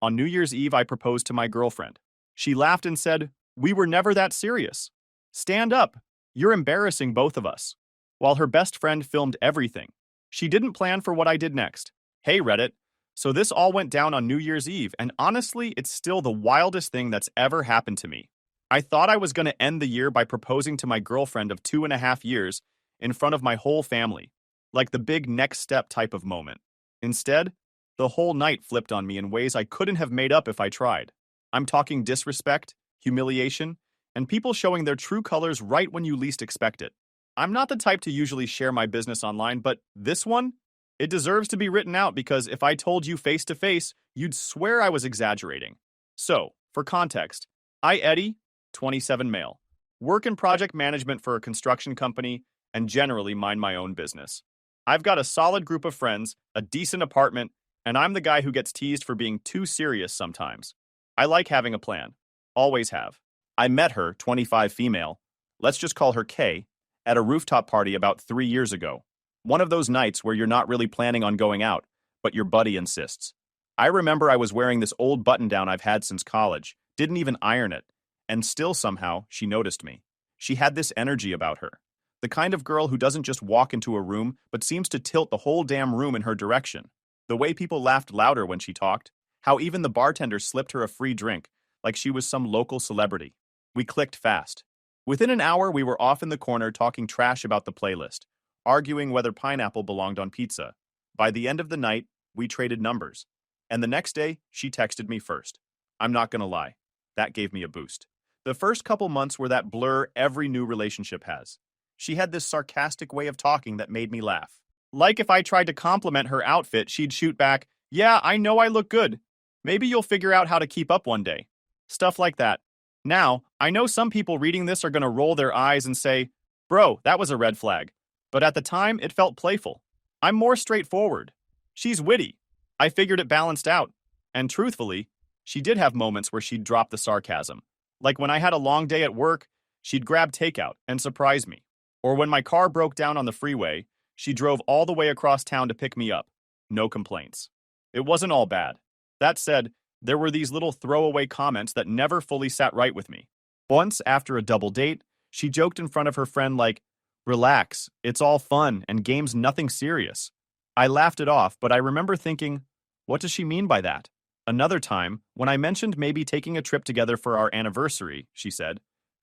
On New Year's Eve, I proposed to my girlfriend. She laughed and said, "We were never that serious. Stand up. You're embarrassing both of us." While her best friend filmed everything. She didn't plan for what I did next. Hey, Reddit. So this all went down on New Year's Eve, and honestly, it's still the wildest thing that's ever happened to me. I thought I was going to end the year by proposing to my girlfriend of 2.5 years in front of my whole family, like the big next step type of moment. Instead, the whole night flipped on me in ways I couldn't have made up if I tried. I'm talking disrespect, humiliation, and people showing their true colors right when you least expect it. I'm not the type to usually share my business online, but this one, it deserves to be written out because if I told you face to face, you'd swear I was exaggerating. So, for context, I, Eddie, 27 male, work in project management for a construction company and generally mind my own business. I've got a solid group of friends, a decent apartment, and I'm the guy who gets teased for being too serious sometimes. I like having a plan. Always have. I met her, 25 female, let's just call her K, at a rooftop party about 3 years ago. One of those nights where you're not really planning on going out, but your buddy insists. I remember I was wearing this old button-down I've had since college, didn't even iron it, and still somehow she noticed me. She had this energy about her. The kind of girl who doesn't just walk into a room, but seems to tilt the whole damn room in her direction. The way people laughed louder when she talked, how even the bartender slipped her a free drink, like she was some local celebrity. We clicked fast. Within an hour, we were off in the corner talking trash about the playlist, arguing whether pineapple belonged on pizza. By the end of the night, we traded numbers. And the next day, she texted me first. I'm not gonna lie. That gave me a boost. The first couple months were that blur every new relationship has. She had this sarcastic way of talking that made me laugh. Like if I tried to compliment her outfit, she'd shoot back, "Yeah, I know I look good. Maybe you'll figure out how to keep up one day." Stuff like that. Now, I know some people reading this are going to roll their eyes and say, "Bro, that was a red flag." But at the time, it felt playful. I'm more straightforward. She's witty. I figured it balanced out. And truthfully, she did have moments where she'd drop the sarcasm. Like when I had a long day at work, she'd grab takeout and surprise me. Or when my car broke down on the freeway, she drove all the way across town to pick me up. No complaints. It wasn't all bad. That said, there were these little throwaway comments that never fully sat right with me. Once, after a double date, she joked in front of her friend like, "Relax, it's all fun and game's nothing serious." I laughed it off, but I remember thinking, what does she mean by that? Another time, when I mentioned maybe taking a trip together for our anniversary, she said,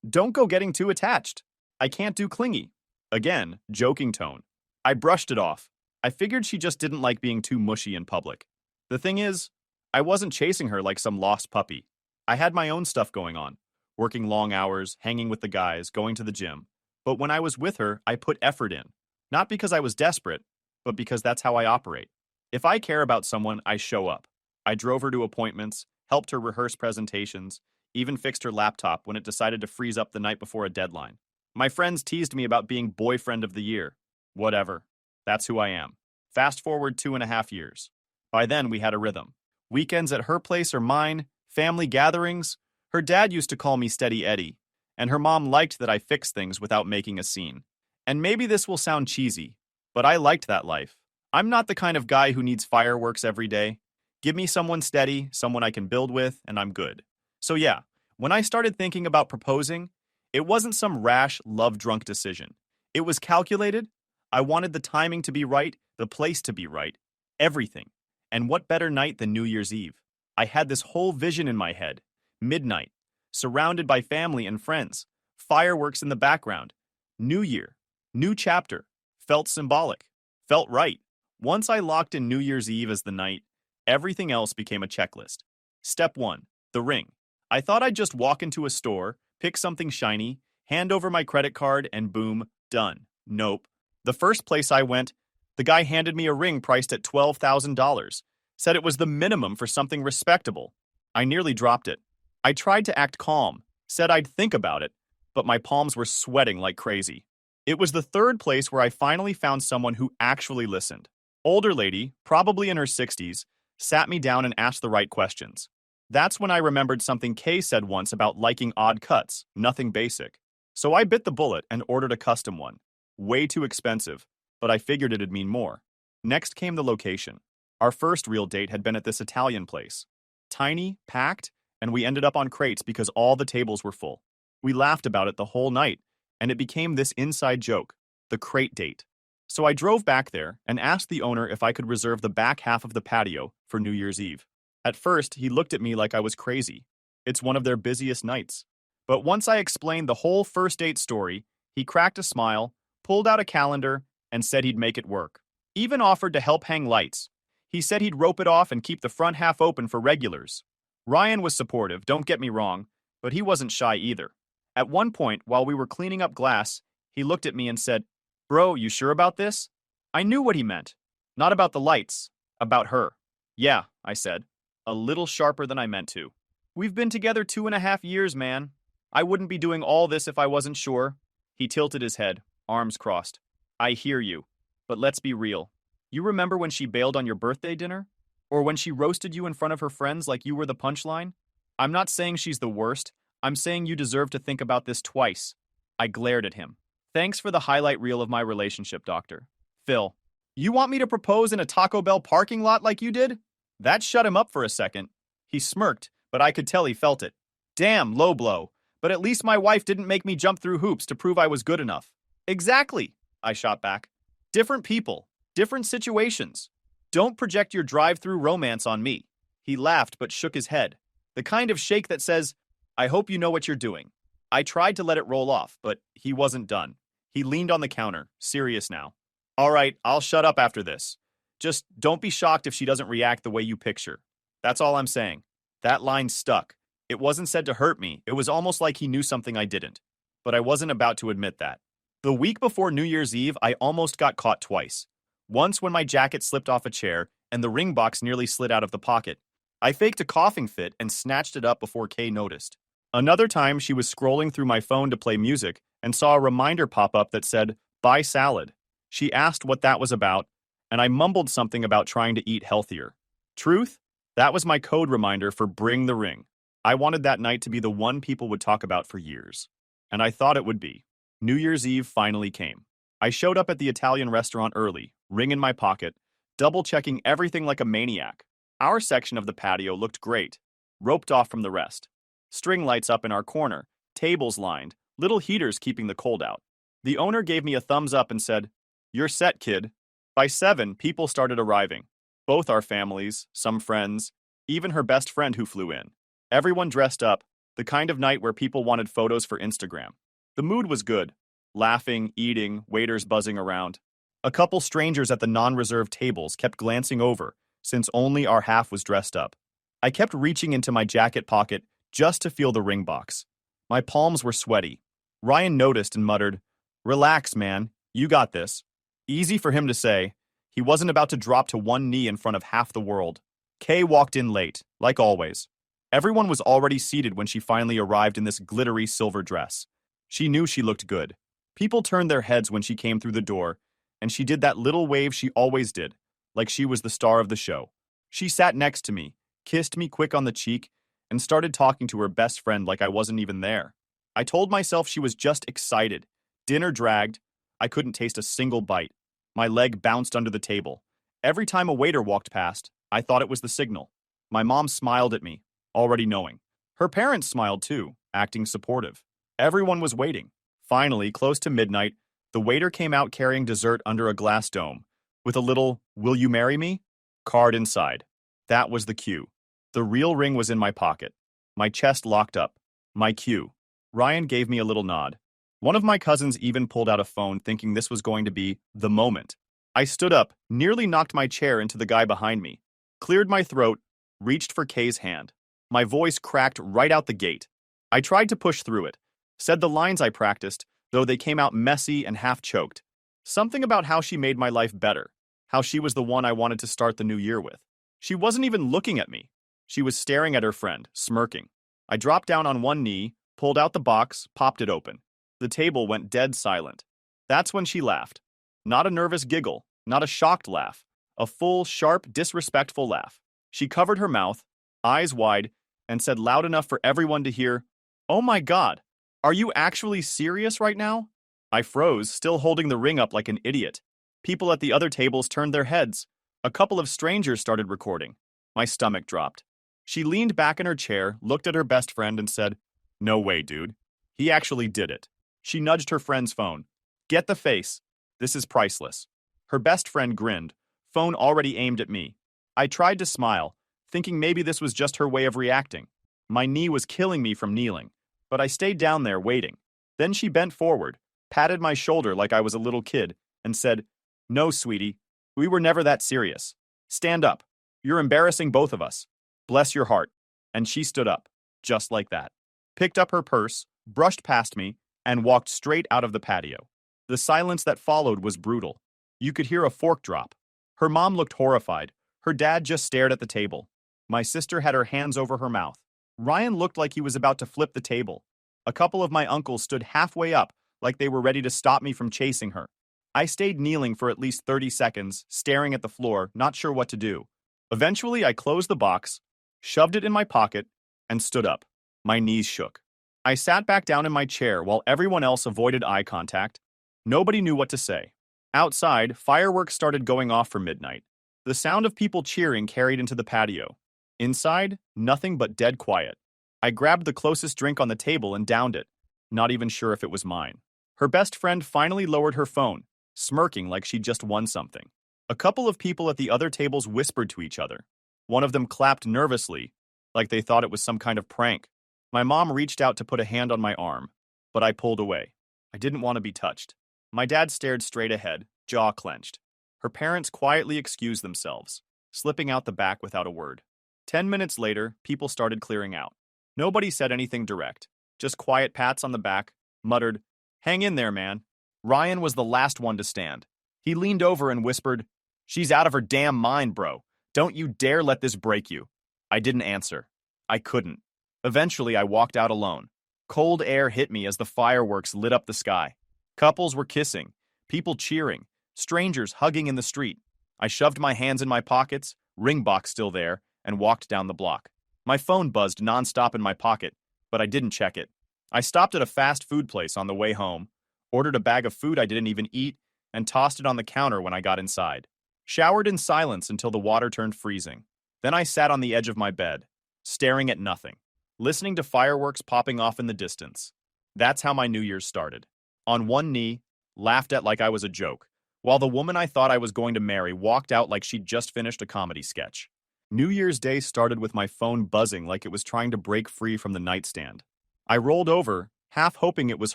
"Don't go getting too attached. I can't do clingy." Again, joking tone. I brushed it off. I figured she just didn't like being too mushy in public. The thing is, I wasn't chasing her like some lost puppy. I had my own stuff going on, working long hours, hanging with the guys, going to the gym. But when I was with her, I put effort in. Not because I was desperate, but because that's how I operate. If I care about someone, I show up. I drove her to appointments, helped her rehearse presentations, even fixed her laptop when it decided to freeze up the night before a deadline. My friends teased me about being boyfriend of the year. Whatever. That's who I am. Fast forward 2.5 years. By then, we had a rhythm. Weekends at her place or mine, family gatherings. Her dad used to call me Steady Eddie, and her mom liked that I fixed things without making a scene. And maybe this will sound cheesy, but I liked that life. I'm not the kind of guy who needs fireworks every day. Give me someone steady, someone I can build with, and I'm good. So yeah, when I started thinking about proposing, it wasn't some rash, love-drunk decision. It was calculated. I wanted the timing to be right, the place to be right, everything. And what better night than New Year's Eve? I had this whole vision in my head. Midnight, surrounded by family and friends, fireworks in the background. New Year, new chapter. Felt symbolic. Felt right. Once I locked in New Year's Eve as the night, everything else became a checklist. Step 1, the ring. I thought I'd just walk into a store, pick something shiny, hand over my credit card, and boom, done. Nope. The first place I went, the guy handed me a ring priced at $12,000. Said it was the minimum for something respectable. I nearly dropped it. I tried to act calm, said I'd think about it, but my palms were sweating like crazy. It was the third place where I finally found someone who actually listened. Older lady, probably in her 60s, sat me down and asked the right questions. That's when I remembered something Kay said once about liking odd cuts, nothing basic. So I bit the bullet and ordered a custom one. Way too expensive, but I figured it'd mean more. Next came the location. Our first real date had been at this Italian place. Tiny, packed, and we ended up on crates because all the tables were full. We laughed about it the whole night, and it became this inside joke, the crate date. So I drove back there and asked the owner if I could reserve the back half of the patio for New Year's Eve. At first, he looked at me like I was crazy. It's one of their busiest nights. But once I explained the whole first date story, he cracked a smile, pulled out a calendar, and said he'd make it work. Even offered to help hang lights. He said he'd rope it off and keep the front half open for regulars. Ryan was supportive, don't get me wrong, but he wasn't shy either. At one point, while we were cleaning up glass, he looked at me and said, "Bro, you sure about this?" I knew what he meant. Not about the lights, about her. "Yeah," I said, a little sharper than I meant to. "We've been together 2.5 years, man. I wouldn't be doing all this if I wasn't sure." He tilted his head, arms crossed. "I hear you, but let's be real. You remember when she bailed on your birthday dinner? Or when she roasted you in front of her friends like you were the punchline? I'm not saying she's the worst. I'm saying you deserve to think about this twice." I glared at him. "Thanks for the highlight reel of my relationship, Doctor. Phil, you want me to propose in a Taco Bell parking lot like you did?" That shut him up for a second. He smirked, but I could tell he felt it. Damn, low blow. But at least my wife didn't make me jump through hoops to prove I was good enough. Exactly, I shot back. Different people, different situations. Don't project your drive-through romance on me. He laughed but shook his head. The kind of shake that says, "I hope you know what you're doing." I tried to let it roll off, but he wasn't done. He leaned on the counter, serious now. "All right, I'll shut up after this. Just don't be shocked if she doesn't react the way you picture. That's all I'm saying." That line stuck. It wasn't said to hurt me. It was almost like he knew something I didn't. But I wasn't about to admit that. The week before New Year's Eve, I almost got caught twice. Once when my jacket slipped off a chair and the ring box nearly slid out of the pocket. I faked a coughing fit and snatched it up before Kay noticed. Another time, she was scrolling through my phone to play music and saw a reminder pop up that said, "Buy salad." She asked what that was about, and I mumbled something about trying to eat healthier. Truth? That was my code reminder for bring the ring. I wanted that night to be the one people would talk about for years. And I thought it would be. New Year's Eve finally came. I showed up at the Italian restaurant early, ring in my pocket, double-checking everything like a maniac. Our section of the patio looked great, roped off from the rest. String lights up in our corner, tables lined, little heaters keeping the cold out. The owner gave me a thumbs up and said, "You're set, kid." By 7, people started arriving. Both our families, some friends, even her best friend who flew in. Everyone dressed up, the kind of night where people wanted photos for Instagram. The mood was good. Laughing, eating, waiters buzzing around. A couple strangers at the non-reserved tables kept glancing over, since only our half was dressed up. I kept reaching into my jacket pocket just to feel the ring box. My palms were sweaty. Ryan noticed and muttered, "Relax, man. You got this." Easy for him to say. He wasn't about to drop to one knee in front of half the world. Kay walked in late, like always. Everyone was already seated when she finally arrived in this glittery silver dress. She knew she looked good. People turned their heads when she came through the door, and she did that little wave she always did, like she was the star of the show. She sat next to me, kissed me quick on the cheek, and started talking to her best friend like I wasn't even there. I told myself she was just excited. Dinner dragged. I couldn't taste a single bite. My leg bounced under the table. Every time a waiter walked past, I thought it was the signal. My mom smiled at me, already knowing. Her parents smiled too, acting supportive. Everyone was waiting. Finally, close to midnight, the waiter came out carrying dessert under a glass dome, with a little, "Will you marry me?" card inside. That was the cue. The real ring was in my pocket. My chest locked up. My cue. Ryan gave me a little nod. One of my cousins even pulled out a phone thinking this was going to be the moment. I stood up, nearly knocked my chair into the guy behind me, cleared my throat, reached for Kay's hand. My voice cracked right out the gate. I tried to push through it, said the lines I practiced, though they came out messy and half-choked. Something about how she made my life better, how she was the one I wanted to start the new year with. She wasn't even looking at me. She was staring at her friend, smirking. I dropped down on one knee, pulled out the box, popped it open. The table went dead silent. That's when she laughed. Not a nervous giggle, not a shocked laugh. A full, sharp, disrespectful laugh. She covered her mouth, eyes wide, and said loud enough for everyone to hear, "Oh my God, are you actually serious right now?" I froze, still holding the ring up like an idiot. People at the other tables turned their heads. A couple of strangers started recording. My stomach dropped. She leaned back in her chair, looked at her best friend, and said, "No way, dude. He actually did it." She nudged her friend's phone. "Get the face. This is priceless." Her best friend grinned, phone already aimed at me. I tried to smile, thinking maybe this was just her way of reacting. My knee was killing me from kneeling, but I stayed down there waiting. Then she bent forward, patted my shoulder like I was a little kid, and said, "No, sweetie, we were never that serious. Stand up. You're embarrassing both of us. Bless your heart." And she stood up, just like that, picked up her purse, brushed past me, and walked straight out of the patio. The silence that followed was brutal. You could hear a fork drop. Her mom looked horrified. Her dad just stared at the table. My sister had her hands over her mouth. Ryan looked like he was about to flip the table. A couple of my uncles stood halfway up, like they were ready to stop me from chasing her. I stayed kneeling for at least 30 seconds, staring at the floor, not sure what to do. Eventually, I closed the box, shoved it in my pocket, and stood up. My knees shook. I sat back down in my chair while everyone else avoided eye contact. Nobody knew what to say. Outside, fireworks started going off for midnight. The sound of people cheering carried into the patio. Inside, nothing but dead quiet. I grabbed the closest drink on the table and downed it, not even sure if it was mine. Her best friend finally lowered her phone, smirking like she'd just won something. A couple of people at the other tables whispered to each other. One of them clapped nervously, like they thought it was some kind of prank. My mom reached out to put a hand on my arm, but I pulled away. I didn't want to be touched. My dad stared straight ahead, jaw clenched. Her parents quietly excused themselves, slipping out the back without a word. 10 minutes later, people started clearing out. Nobody said anything direct, just quiet pats on the back, muttered, "Hang in there, man." Ryan was the last one to stand. He leaned over and whispered, "She's out of her damn mind, bro. Don't you dare let this break you." I didn't answer. I couldn't. Eventually, I walked out alone. Cold air hit me as the fireworks lit up the sky. Couples were kissing, people cheering, strangers hugging in the street. I shoved my hands in my pockets, ring box still there, and walked down the block. My phone buzzed nonstop in my pocket, but I didn't check it. I stopped at a fast food place on the way home, ordered a bag of food I didn't even eat, and tossed it on the counter when I got inside. Showered in silence until the water turned freezing. Then I sat on the edge of my bed, staring at nothing, listening to fireworks popping off in the distance. That's how my New Year's started. On one knee, laughed at like I was a joke, while the woman I thought I was going to marry walked out like she'd just finished a comedy sketch. New Year's Day started with my phone buzzing like it was trying to break free from the nightstand. I rolled over, half hoping it was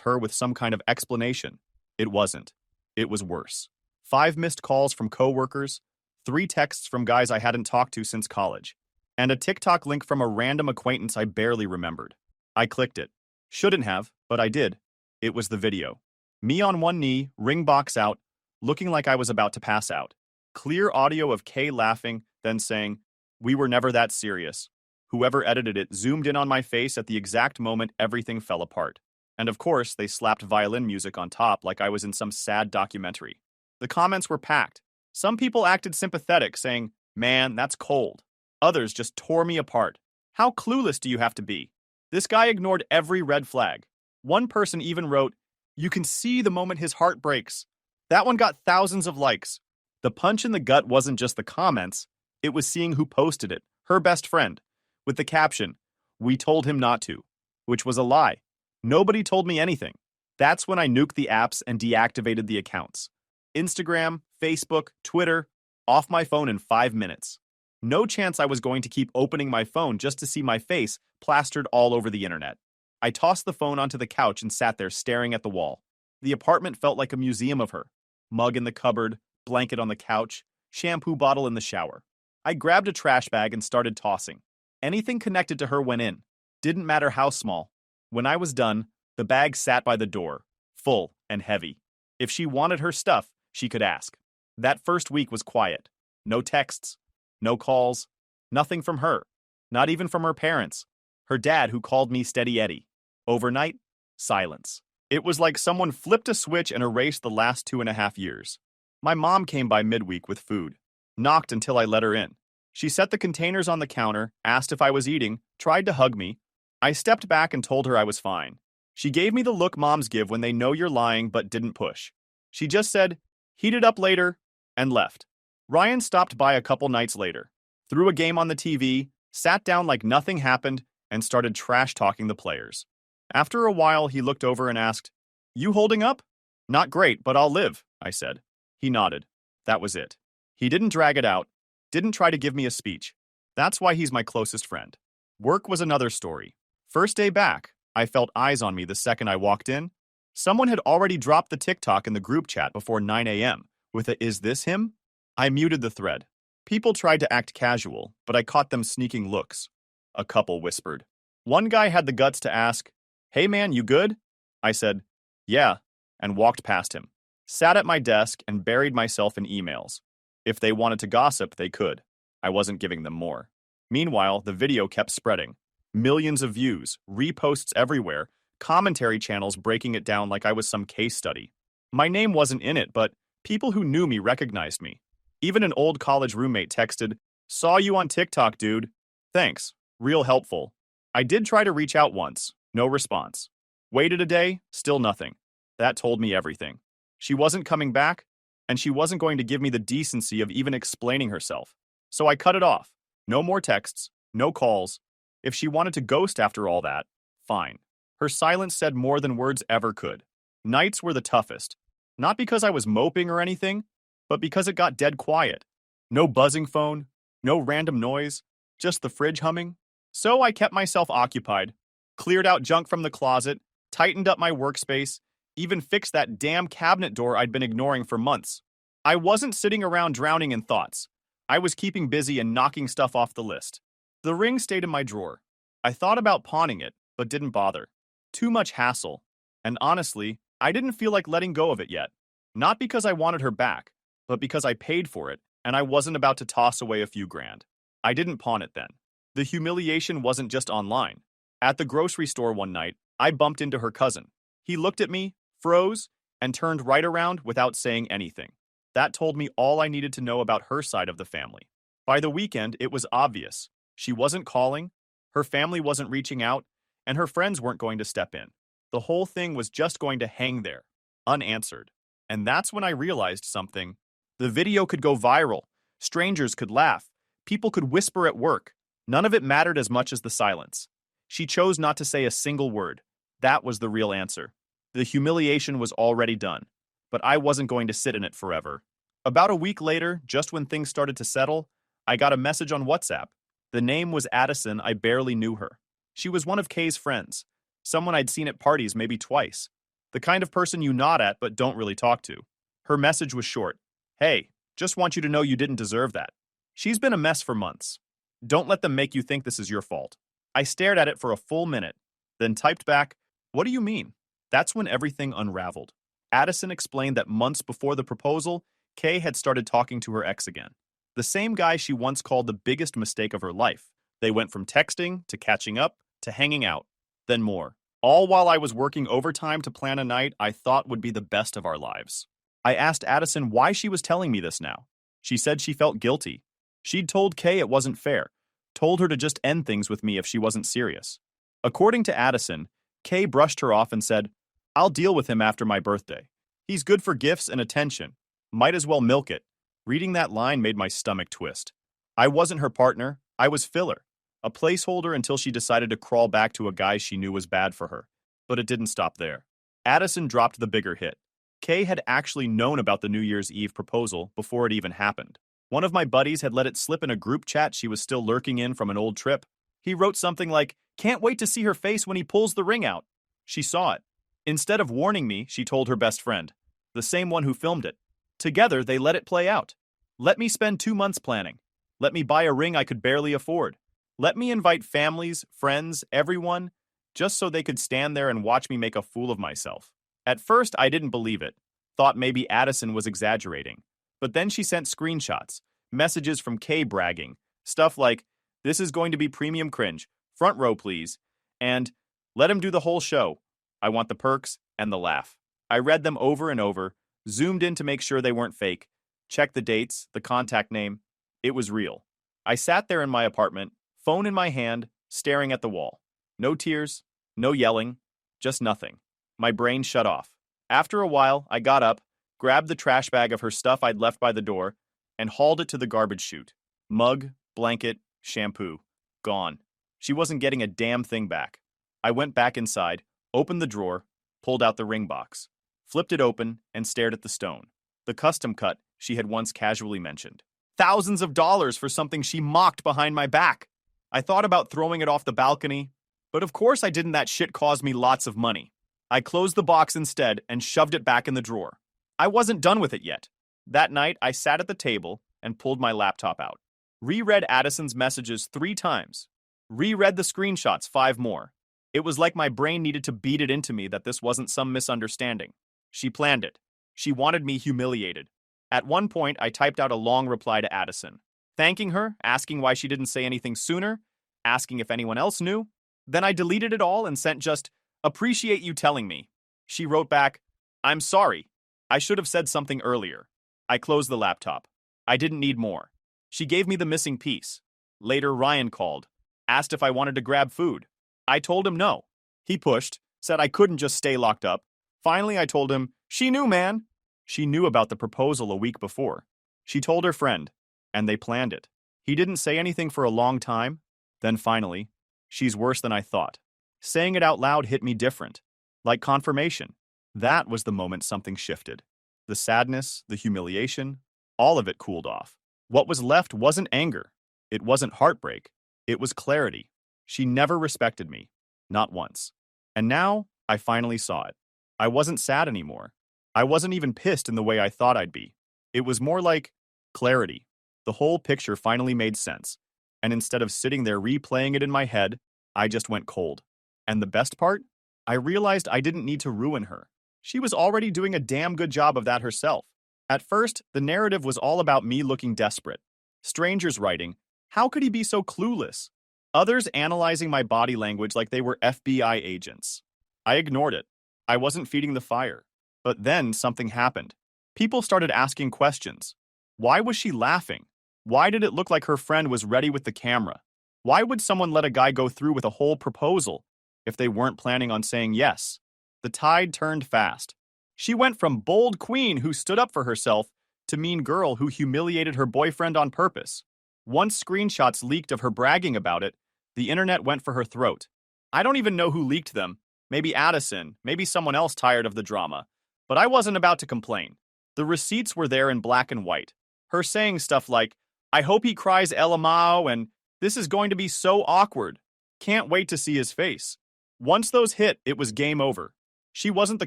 her with some kind of explanation. It wasn't. It was worse. 5 missed calls from coworkers, 3 texts from guys I hadn't talked to since college, and a TikTok link from a random acquaintance I barely remembered. I clicked it. Shouldn't have, but I did. It was the video. Me on one knee, ring box out, looking like I was about to pass out. Clear audio of Kay laughing, then saying, "We were never that serious." Whoever edited it zoomed in on my face at the exact moment everything fell apart. And of course, they slapped violin music on top like I was in some sad documentary. The comments were packed. Some people acted sympathetic, saying, "Man, that's cold." Others just tore me apart. How clueless do you have to be? This guy ignored every red flag. One person even wrote, "You can see the moment his heart breaks." That one got thousands of likes. The punch in the gut wasn't just the comments, it was seeing who posted it, her best friend, with the caption, "We told him not to," which was a lie. Nobody told me anything. That's when I nuked the apps and deactivated the accounts. Instagram, Facebook, Twitter, off my phone in 5 minutes. No chance I was going to keep opening my phone just to see my face plastered all over the internet. I tossed the phone onto the couch and sat there staring at the wall. The apartment felt like a museum of her. Mug in the cupboard, blanket on the couch, shampoo bottle in the shower. I grabbed a trash bag and started tossing. Anything connected to her went in. Didn't matter how small. When I was done, the bag sat by the door, full and heavy. If she wanted her stuff, she could ask. That first week was quiet. No texts, no calls, nothing from her. Not even from her parents. Her dad, who called me Steady Eddie. Overnight, silence. It was like someone flipped a switch and erased the last 2.5 years. My mom came by midweek with food. Knocked until I let her in. She set the containers on the counter, asked if I was eating, tried to hug me. I stepped back and told her I was fine. She gave me the look moms give when they know you're lying but didn't push. She just said, "Heat it up later," and left. Ryan stopped by a couple nights later. Threw a game on the TV, sat down like nothing happened, and started trash-talking the players. After a while, he looked over and asked, "You holding up?" "Not great, but I'll live," I said. He nodded. That was it. He didn't drag it out, didn't try to give me a speech. That's why he's my closest friend. Work was another story. First day back, I felt eyes on me the second I walked in. Someone had already dropped the TikTok in the group chat before 9 a.m. with a "Is this him?" I muted the thread. People tried to act casual, but I caught them sneaking looks. A couple whispered. One guy had the guts to ask, "Hey man, you good?" I said, "Yeah," and walked past him. Sat at my desk and buried myself in emails. If they wanted to gossip, they could. I wasn't giving them more. Meanwhile, the video kept spreading. Millions of views, reposts everywhere, commentary channels breaking it down like I was some case study. My name wasn't in it, but people who knew me recognized me. Even an old college roommate texted, "Saw you on TikTok, dude. Thanks. Real helpful." I did try to reach out once. No response. Waited a day, still nothing. That told me everything. She wasn't coming back, and she wasn't going to give me the decency of even explaining herself. So I cut it off. No more texts, no calls. If she wanted to ghost after all that, fine. Her silence said more than words ever could. Nights were the toughest. Not because I was moping or anything, but because it got dead quiet. No buzzing phone, no random noise, just the fridge humming. So I kept myself occupied, cleared out junk from the closet, tightened up my workspace, even fixed that damn cabinet door I'd been ignoring for months. I wasn't sitting around drowning in thoughts. I was keeping busy and knocking stuff off the list. The ring stayed in my drawer. I thought about pawning it, but didn't bother. Too much hassle. And honestly, I didn't feel like letting go of it yet. Not because I wanted her back, but because I paid for it, and I wasn't about to toss away a few grand. I didn't pawn it then. The humiliation wasn't just online. At the grocery store one night, I bumped into her cousin. He looked at me, froze, and turned right around without saying anything. That told me all I needed to know about her side of the family. By the weekend, it was obvious. She wasn't calling, her family wasn't reaching out, and her friends weren't going to step in. The whole thing was just going to hang there, unanswered. And that's when I realized something. The video could go viral. Strangers could laugh. People could whisper at work. None of it mattered as much as the silence. She chose not to say a single word. That was the real answer. The humiliation was already done, but I wasn't going to sit in it forever. About a week later, just when things started to settle, I got a message on WhatsApp. The name was Addison. I barely knew her. She was one of Kay's friends, someone I'd seen at parties maybe twice, the kind of person you nod at but don't really talk to. Her message was short. "Hey, just want you to know you didn't deserve that. She's been a mess for months. Don't let them make you think this is your fault." I stared at it for a full minute, then typed back, "What do you mean?" That's when everything unraveled. Addison explained that months before the proposal, Kay had started talking to her ex again. The same guy she once called the biggest mistake of her life. They went from texting to catching up to hanging out, then more. All while I was working overtime to plan a night I thought would be the best of our lives. I asked Addison why she was telling me this now. She said she felt guilty. She'd told Kay it wasn't fair, told her to just end things with me if she wasn't serious. According to Addison, Kay brushed her off and said, "I'll deal with him after my birthday. He's good for gifts and attention. Might as well milk it." Reading that line made my stomach twist. I wasn't her partner, I was filler. A placeholder until she decided to crawl back to a guy she knew was bad for her. But it didn't stop there. Addison dropped the bigger hit. Kay had actually known about the New Year's Eve proposal before it even happened. One of my buddies had let it slip in a group chat she was still lurking in from an old trip. He wrote something like, "Can't wait to see her face when he pulls the ring out." She saw it. Instead of warning me, she told her best friend, the same one who filmed it. Together, they let it play out. Let me spend 2 months planning. Let me buy a ring I could barely afford. Let me invite families, friends, everyone, just so they could stand there and watch me make a fool of myself. At first, I didn't believe it. Thought maybe Addison was exaggerating. But then she sent screenshots, messages from Kay bragging, stuff like, "This is going to be premium cringe, front row please," and "Let him do the whole show. I want the perks and the laugh." I read them over and over, zoomed in to make sure they weren't fake, checked the dates, the contact name. It was real. I sat there in my apartment, phone in my hand, staring at the wall. No tears, no yelling, just nothing. My brain shut off. After a while, I got up, grabbed the trash bag of her stuff I'd left by the door, and hauled it to the garbage chute. Mug, blanket, shampoo. Gone. She wasn't getting a damn thing back. I went back inside, opened the drawer, pulled out the ring box, flipped it open, and stared at the stone. The custom cut she had once casually mentioned. Thousands of dollars for something she mocked behind my back. I thought about throwing it off the balcony, but of course I didn't. That shit caused me lots of money. I closed the box instead and shoved it back in the drawer. I wasn't done with it yet. That night, I sat at the table and pulled my laptop out. Reread Addison's messages 3 times. Reread the screenshots 5 more. It was like my brain needed to beat it into me that this wasn't some misunderstanding. She planned it. She wanted me humiliated. At one point, I typed out a long reply to Addison, thanking her, asking why she didn't say anything sooner, asking if anyone else knew. Then I deleted it all and sent just, "Appreciate you telling me." She wrote back, "I'm sorry. I should have said something earlier." I closed the laptop. I didn't need more. She gave me the missing piece. Later, Ryan called, asked if I wanted to grab food. I told him no. He pushed, said I couldn't just stay locked up. Finally, I told him, she knew, man. She knew about the proposal a week before. She told her friend, and they planned it. He didn't say anything for a long time. Then finally, she's worse than I thought. Saying it out loud hit me different, like confirmation. That was the moment something shifted. The sadness, the humiliation, all of it cooled off. What was left wasn't anger. It wasn't heartbreak. It was clarity. She never respected me. Not once. And now, I finally saw it. I wasn't sad anymore. I wasn't even pissed in the way I thought I'd be. It was more like clarity. The whole picture finally made sense. And instead of sitting there replaying it in my head, I just went cold. And the best part? I realized I didn't need to ruin her. She was already doing a damn good job of that herself. At first, the narrative was all about me looking desperate. Strangers writing, "How could he be so clueless?" Others analyzing my body language like they were FBI agents. I ignored it. I wasn't feeding the fire. But then something happened. People started asking questions. Why was she laughing? Why did it look like her friend was ready with the camera? Why would someone let a guy go through with a whole proposal if they weren't planning on saying yes? The tide turned fast. She went from bold queen who stood up for herself to mean girl who humiliated her boyfriend on purpose. Once screenshots leaked of her bragging about it, the internet went for her throat. I don't even know who leaked them. Maybe Addison, maybe someone else tired of the drama. But I wasn't about to complain. The receipts were there in black and white. Her saying stuff like, "I hope he cries LMAO," and "This is going to be so awkward. Can't wait to see his face." Once those hit, it was game over. She wasn't the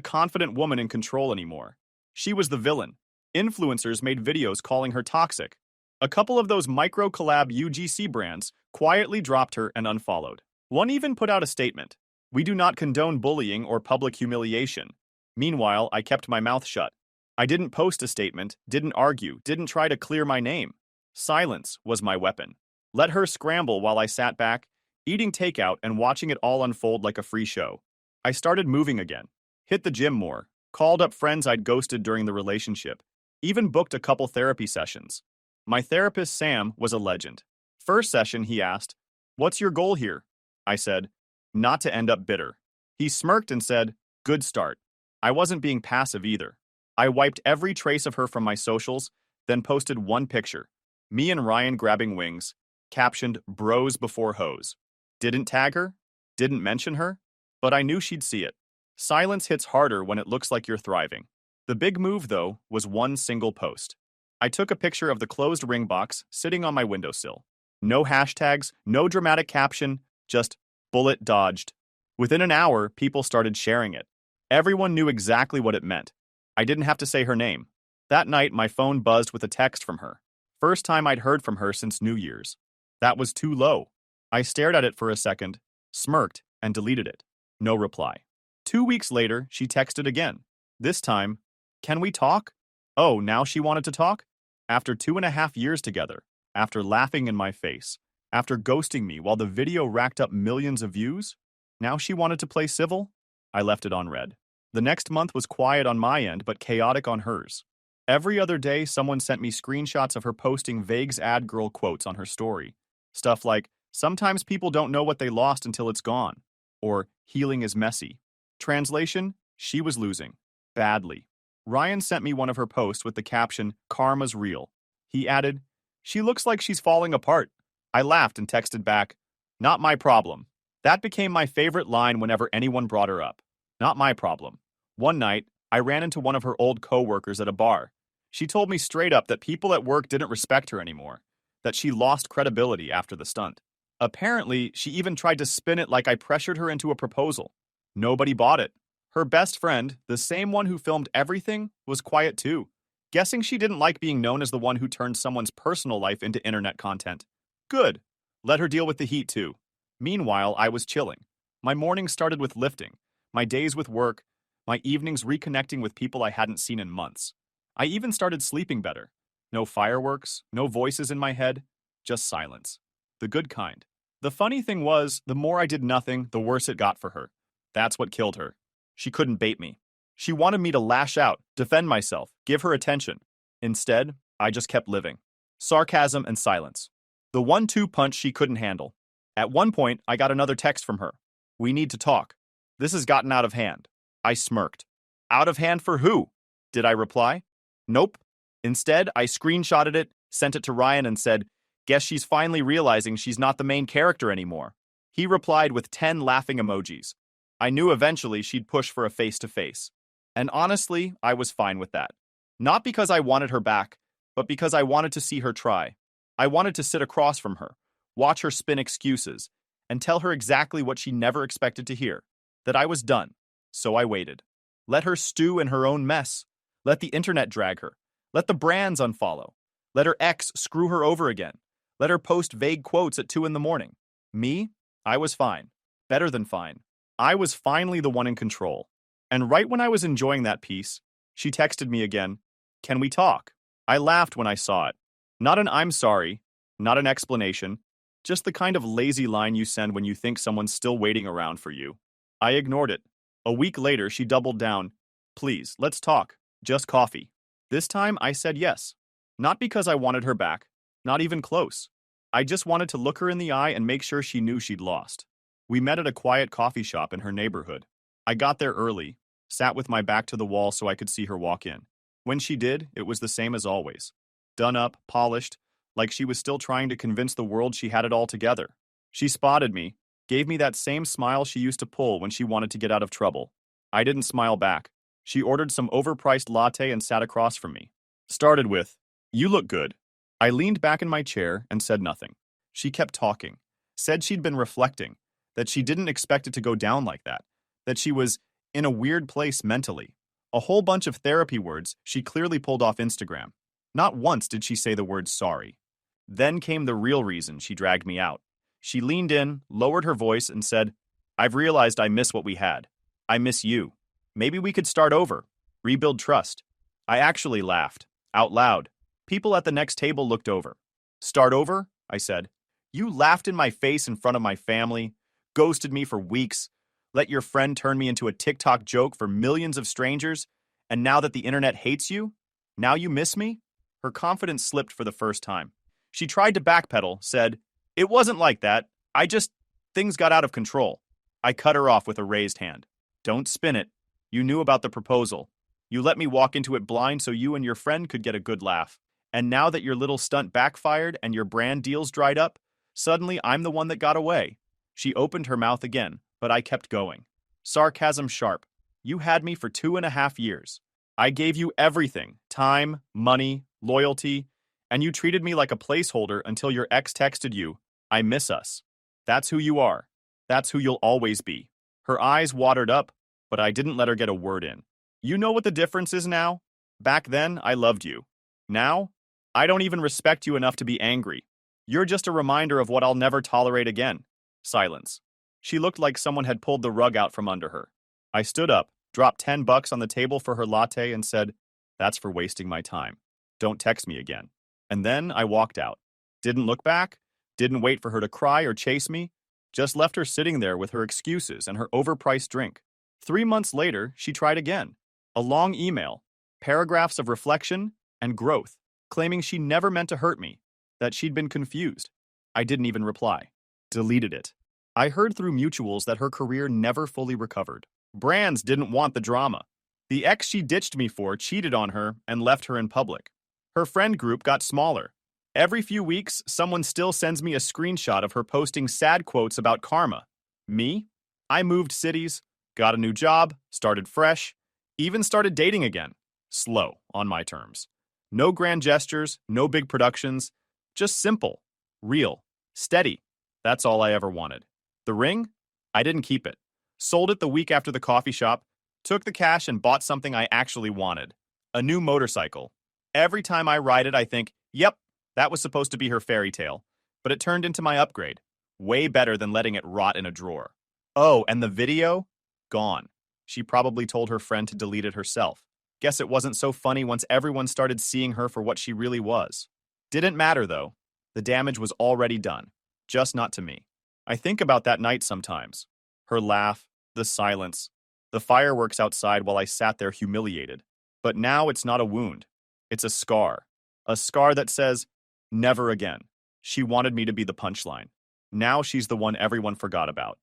confident woman in control anymore. She was the villain. Influencers made videos calling her toxic. A couple of those micro-collab UGC brands quietly dropped her and unfollowed. One even put out a statement, "We do not condone bullying or public humiliation." Meanwhile, I kept my mouth shut. I didn't post a statement, didn't argue, didn't try to clear my name. Silence was my weapon. Let her scramble while I sat back, eating takeout and watching it all unfold like a free show. I started moving again, hit the gym more, called up friends I'd ghosted during the relationship, even booked a couple therapy sessions. My therapist, Sam, was a legend. First session, he asked, "What's your goal here?" I said, "Not to end up bitter." He smirked and said, "Good start." I wasn't being passive either. I wiped every trace of her from my socials, then posted one picture, me and Ryan grabbing wings, captioned "Bros before hoes." Didn't tag her, didn't mention her, but I knew she'd see it. Silence hits harder when it looks like you're thriving. The big move, though, was one single post. I took a picture of the closed ring box sitting on my windowsill. No hashtags, no dramatic caption, just bullet dodged. Within an hour, people started sharing it. Everyone knew exactly what it meant. I didn't have to say her name. That night, my phone buzzed with a text from her. First time I'd heard from her since New Year's. That was too low. I stared at it for a second, smirked, and deleted it. No reply. 2 weeks later, she texted again. This time, "Can we talk?" Oh, now she wanted to talk? After 2.5 years together, after laughing in my face, after ghosting me while the video racked up millions of views, now she wanted to play civil? I left it on read. The next month was quiet on my end, but chaotic on hers. Every other day, someone sent me screenshots of her posting vague ad girl quotes on her story. Stuff like, "Sometimes people don't know what they lost until it's gone," or "Healing is messy." Translation, she was losing. Badly. Ryan sent me one of her posts with the caption, "Karma's real." He added, "She looks like she's falling apart." I laughed and texted back, Not my problem. That became my favorite line whenever anyone brought her up. Not my problem. One night, I ran into one of her old coworkers at a bar. She told me straight up that people at work didn't respect her anymore, that she lost credibility after the stunt. Apparently, she even tried to spin it like I pressured her into a proposal. Nobody bought it. Her best friend, the same one who filmed everything, was quiet too, guessing she didn't like being known as the one who turned someone's personal life into internet content. Good. Let her deal with the heat too. Meanwhile, I was chilling. My mornings started with lifting, my days with work, my evenings reconnecting with people I hadn't seen in months. I even started sleeping better. No fireworks, no voices in my head, just silence. The good kind. The funny thing was, the more I did nothing, the worse it got for her. That's what killed her. She couldn't bait me. She wanted me to lash out, defend myself, give her attention. Instead, I just kept living. Sarcasm and silence. The 1-2 punch she couldn't handle. At one point, I got another text from her. We need to talk. This has gotten out of hand. I smirked. Out of hand for who? Did I reply? Nope. Instead, I screenshotted it, sent it to Ryan and said, guess she's finally realizing she's not the main character anymore. He replied with 10 laughing emojis. I knew eventually she'd push for a face-to-face. And honestly, I was fine with that. Not because I wanted her back, but because I wanted to see her try. I wanted to sit across from her, watch her spin excuses, and tell her exactly what she never expected to hear, that I was done. So I waited. Let her stew in her own mess. Let the internet drag her. Let the brands unfollow. Let her ex screw her over again. Let her post vague quotes at 2 a.m. Me? I was fine. Better than fine. I was finally the one in control. And right when I was enjoying that peace, she texted me again, "Can we talk?" I laughed when I saw it. Not an "I'm sorry," not an explanation, just the kind of lazy line you send when you think someone's still waiting around for you. I ignored it. A week later, she doubled down. "Please, let's talk. Just coffee." This time, I said yes. Not because I wanted her back. Not even close. I just wanted to look her in the eye and make sure she knew she'd lost. We met at a quiet coffee shop in her neighborhood. I got there early, sat with my back to the wall so I could see her walk in. When she did, it was the same as always. Done up, polished, like she was still trying to convince the world she had it all together. She spotted me, gave me that same smile she used to pull when she wanted to get out of trouble. I didn't smile back. She ordered some overpriced latte and sat across from me. Started with, "You look good." I leaned back in my chair and said nothing. She kept talking. Said she'd been reflecting, that she didn't expect it to go down like that she was in a weird place mentally. A whole bunch of therapy words she clearly pulled off Instagram. Not once did she say the word sorry. Then came the real reason she dragged me out. She leaned in, lowered her voice, and said, "I've realized I miss what we had. I miss you. Maybe we could start over, rebuild trust." I actually laughed, out loud. People at the next table looked over. "Start over?" I said. "You laughed in my face in front of my family, ghosted me for weeks, let your friend turn me into a TikTok joke for millions of strangers, and now that the internet hates you, now you miss me?" Her confidence slipped for the first time. She tried to backpedal, said, "It wasn't like that. Things got out of control." I cut her off with a raised hand. "Don't spin it. You knew about the proposal. You let me walk into it blind so you and your friend could get a good laugh. And now that your little stunt backfired and your brand deals dried up, suddenly I'm the one that got away." She opened her mouth again, but I kept going. Sarcasm sharp. "You had me for 2.5 years. I gave you everything, time, money, loyalty, and you treated me like a placeholder until your ex texted you, 'I miss us.' That's who you are. That's who you'll always be." Her eyes watered up, but I didn't let her get a word in. "You know what the difference is now? Back then, I loved you. Now, I don't even respect you enough to be angry. You're just a reminder of what I'll never tolerate again." Silence. She looked like someone had pulled the rug out from under her. I stood up, dropped $10 on the table for her latte and said, "That's for wasting my time. Don't text me again." And then I walked out. Didn't look back, didn't wait for her to cry or chase me, just left her sitting there with her excuses and her overpriced drink. 3 months later, she tried again. A long email, paragraphs of reflection and growth, claiming she never meant to hurt me, that she'd been confused. I didn't even reply. Deleted it. I heard through mutuals that her career never fully recovered. Brands didn't want the drama. The ex she ditched me for cheated on her and left her in public. Her friend group got smaller. Every few weeks, someone still sends me a screenshot of her posting sad quotes about karma. Me? I moved cities, got a new job, started fresh, even started dating again. Slow, on my terms. No grand gestures, no big productions, just simple, real, steady. That's all I ever wanted. The ring? I didn't keep it. Sold it the week after the coffee shop, took the cash and bought something I actually wanted. A new motorcycle. Every time I ride it, I think, yep, that was supposed to be her fairy tale. But it turned into my upgrade. Way better than letting it rot in a drawer. Oh, and the video? Gone. She probably told her friend to delete it herself. Guess it wasn't so funny once everyone started seeing her for what she really was. Didn't matter, though. The damage was already done. Just not to me. I think about that night sometimes. Her laugh, the silence, the fireworks outside while I sat there humiliated. But now it's not a wound. It's a scar. A scar that says, never again. She wanted me to be the punchline. Now she's the one everyone forgot about.